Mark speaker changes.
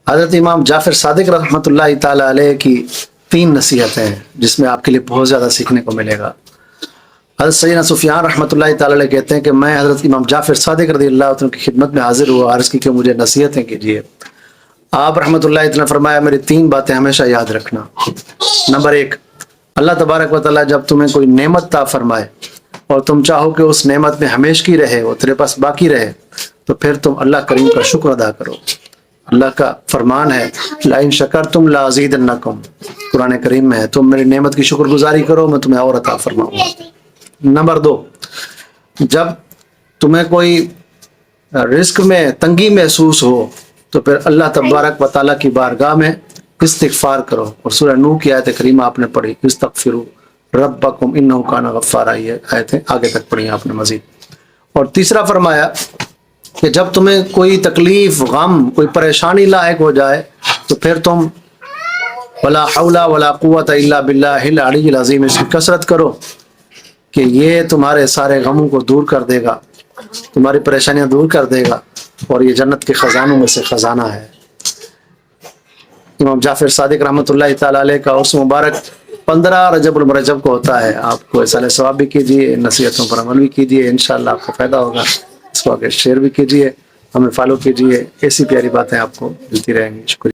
Speaker 1: حضرت امام جعفر صادق رحمۃ اللہ تعالی علیہ کی 3 نصیحتیں ہیں جس میں آپ کے لیے بہت زیادہ سیکھنے کو ملے گا۔ حضرت سیدنا سفیان رحمۃ اللہ تعالی علیہ کہتے ہیں کہ میں حضرت امام جعفر صادق رضی اللہ عنہ کی خدمت میں حاضر ہوا، عرض کی کہ مجھے نصیحتیں کیجیے۔ آپ رحمۃ اللہ تعالی نے فرمایا میری 3 باتیں ہمیشہ یاد رکھنا۔ نمبر 1، اللہ تبارک و تعالیٰ جب تمہیں کوئی نعمت عطا فرمائے اور تم چاہو کہ اس نعمت میں ہمیشگی رہے، وہ تیرے پاس باقی رہے، تو پھر تم اللہ کریم کا شکر ادا کرو۔ اللہ کا فرمان ہے لَإِن شَكَرْتُمْ لَأَزِيدَنَّكُمْ، قرآن کریم میں ہے، تم میری نعمت کی شکر گزاری کرو میں تمہیں اور عطا فرماؤں گا۔ نمبر 2، جب تمہیں کوئی رزق میں تنگی محسوس ہو تو پھر اللہ تبارک و تعالیٰ کی بارگاہ میں استغفار کرو، اور سورہ نوح کی آیت کریمہ آپ نے پڑھی، استغفروا ربکم انہ کان غفارا، یہ آیتیں آگے تک پڑھی آپ نے مزید۔ اور تیسرا فرمایا کہ جب تمہیں کوئی تکلیف، غم، کوئی پریشانی لاحق ہو جائے تو پھر تم ولا حول ولا قوت الا باللہ العلی العظیم اس کی کثرت کرو کہ یہ تمہارے سارے غموں کو دور کر دے گا، تمہاری پریشانیاں دور کر دے گا، اور یہ جنت کے خزانوں میں سے خزانہ ہے۔ امام جعفر صادق رحمۃ اللہ تعالی علیہ کا عرس مبارک 15 رجب المرجب کو ہوتا ہے۔ آپ کو احسان ثواب بھی کیجیے، نصیحتوں پر عمل بھی کیجیے، انشاءاللہ آپ کو فائدہ ہوگا۔ اس کو آگے شیئر بھی کیجیے، ہمیں فالو کیجیے، ایسی پیاری باتیں آپ کو ملتی رہیں گی۔ شکریہ۔